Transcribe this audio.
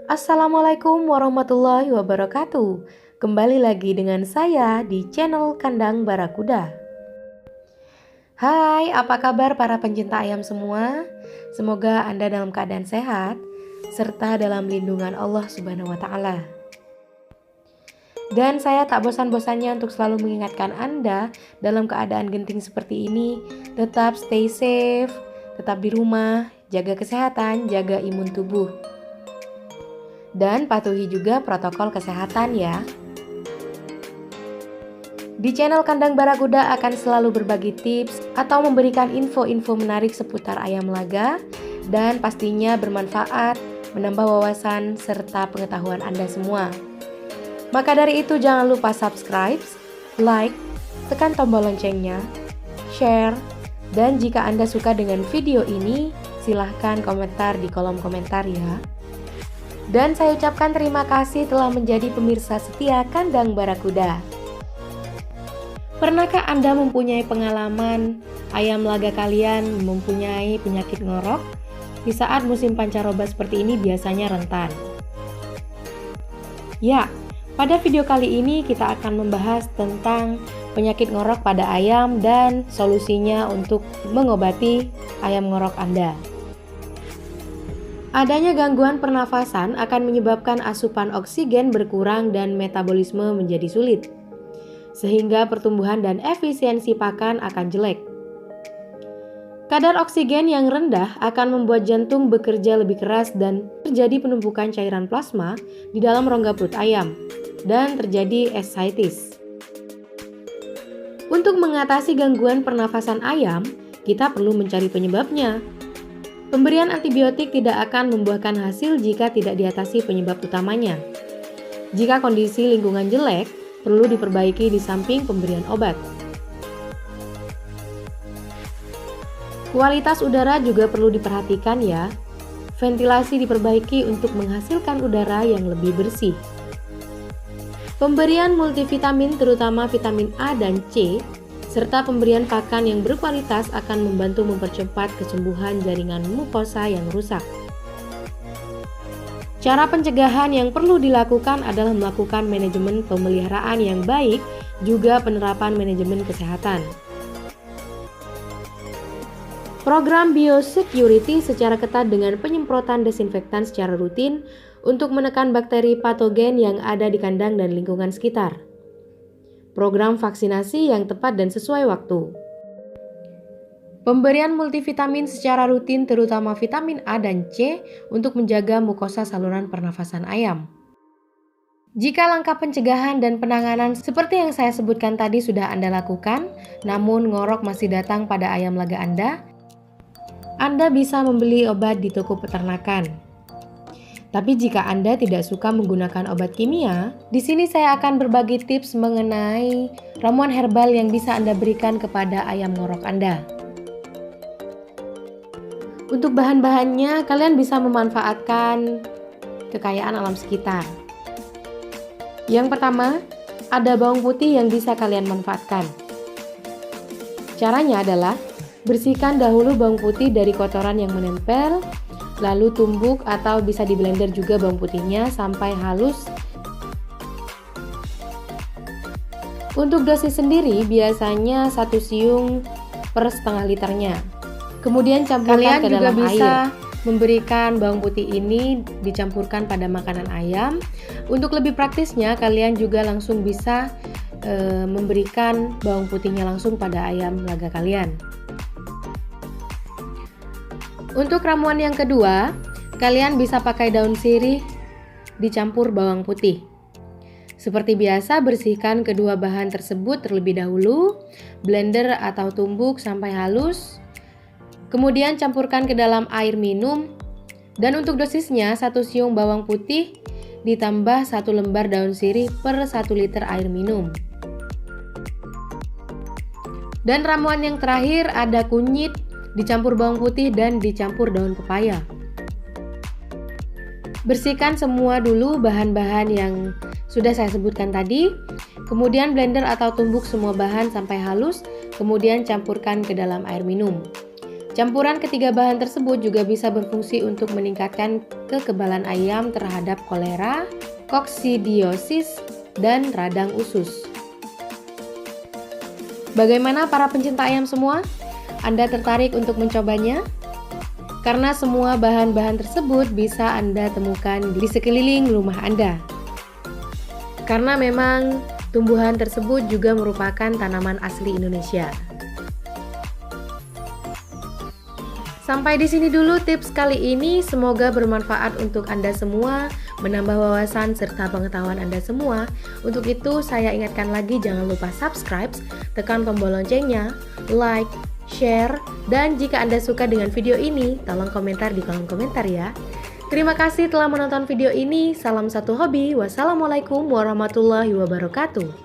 Assalamualaikum warahmatullahi wabarakatuh. Kembali lagi dengan saya di channel Kandang Barakuda. Hai, apa kabar para pencinta ayam semua? Semoga Anda dalam keadaan sehat serta dalam lindungan Allah Subhanahu wa taala. Dan saya tak bosan-bosannya untuk selalu mengingatkan Anda dalam keadaan genting seperti ini, tetap stay safe, tetap di rumah, jaga kesehatan, jaga imun tubuh. Dan patuhi juga protokol kesehatan ya. Di channel Kandang Barakuda akan selalu berbagi tips atau memberikan info-info menarik seputar ayam laga dan pastinya bermanfaat, menambah wawasan serta pengetahuan Anda semua. Maka dari itu jangan lupa subscribe, like, tekan tombol loncengnya, share, dan jika Anda suka dengan video ini, silahkan komentar di kolom komentar ya. Dan saya ucapkan terima kasih telah menjadi pemirsa setia Kandang Barakuda. Pernahkah Anda mempunyai pengalaman ayam laga kalian mempunyai penyakit ngorok? Di saat musim pancaroba seperti ini biasanya rentan. Ya, pada video kali ini kita akan membahas tentang penyakit ngorok pada ayam dan solusinya untuk mengobati ayam ngorok Anda. Adanya gangguan pernafasan akan menyebabkan asupan oksigen berkurang dan metabolisme menjadi sulit, sehingga pertumbuhan dan efisiensi pakan akan jelek. Kadar oksigen yang rendah akan membuat jantung bekerja lebih keras dan terjadi penumpukan cairan plasma di dalam rongga perut ayam dan terjadi ascites. Untuk mengatasi gangguan pernafasan ayam, kita perlu mencari penyebabnya. Pemberian antibiotik tidak akan membuahkan hasil jika tidak diatasi penyebab utamanya. Jika kondisi lingkungan jelek, perlu diperbaiki di samping pemberian obat. Kualitas udara juga perlu diperhatikan ya. Ventilasi diperbaiki untuk menghasilkan udara yang lebih bersih. Pemberian multivitamin terutama vitamin A dan C serta pemberian pakan yang berkualitas akan membantu mempercepat kesembuhan jaringan mukosa yang rusak. Cara pencegahan yang perlu dilakukan adalah melakukan manajemen pemeliharaan yang baik, juga penerapan manajemen kesehatan. Program biosecurity secara ketat dengan penyemprotan desinfektan secara rutin untuk menekan bakteri patogen yang ada di kandang dan lingkungan sekitar. Program vaksinasi yang tepat dan sesuai waktu. Pemberian multivitamin secara rutin terutama vitamin A dan C untuk menjaga mukosa saluran pernafasan ayam. Jika langkah pencegahan dan penanganan seperti yang saya sebutkan tadi sudah Anda lakukan, namun ngorok masih datang pada ayam laga Anda bisa membeli obat di toko peternakan. Tapi jika Anda tidak suka menggunakan obat kimia, di sini saya akan berbagi tips mengenai ramuan herbal yang bisa Anda berikan kepada ayam ngorok Anda. Untuk bahan-bahannya, kalian bisa memanfaatkan kekayaan alam sekitar. Yang pertama, ada bawang putih yang bisa kalian manfaatkan. Caranya adalah bersihkan dahulu bawang putih dari kotoran yang menempel, lalu tumbuk atau bisa di blender juga bawang putihnya sampai halus. Untuk dosis sendiri biasanya 1 siung per setengah liternya. Kemudian campurkan ke dalam air. Kalian juga bisa memberikan bawang putih ini dicampurkan pada makanan ayam. Untuk lebih praktisnya kalian juga langsung bisa memberikan bawang putihnya langsung pada ayam laga kalian. Untuk ramuan yang kedua, kalian bisa pakai daun sirih dicampur bawang putih. Seperti biasa, bersihkan kedua bahan tersebut terlebih dahulu, blender atau tumbuk sampai halus. Kemudian campurkan ke dalam air minum. Dan untuk dosisnya, 1 siung bawang putih ditambah 1 lembar daun sirih per 1 liter air minum. Dan ramuan yang terakhir ada kunyit, dicampur bawang putih dan dicampur daun pepaya. Bersihkan semua dulu bahan-bahan yang sudah saya sebutkan tadi. Kemudian blender atau tumbuk semua bahan sampai halus, kemudian campurkan ke dalam air minum. Campuran ketiga bahan tersebut juga bisa berfungsi untuk meningkatkan kekebalan ayam terhadap kolera, koksidiosis, dan radang usus. Bagaimana para pencinta ayam semua? Anda tertarik untuk mencobanya? Karena semua bahan-bahan tersebut bisa Anda temukan di sekeliling rumah Anda. Karena memang tumbuhan tersebut juga merupakan tanaman asli Indonesia. Sampai di sini dulu tips kali ini, semoga bermanfaat untuk Anda semua, menambah wawasan serta pengetahuan Anda semua. Untuk itu saya ingatkan lagi, jangan lupa subscribe, tekan tombol loncengnya, like, share, dan jika Anda suka dengan video ini, tolong komentar di kolom komentar ya. Terima kasih telah menonton video ini, salam satu hobi, wassalamualaikum warahmatullahi wabarakatuh.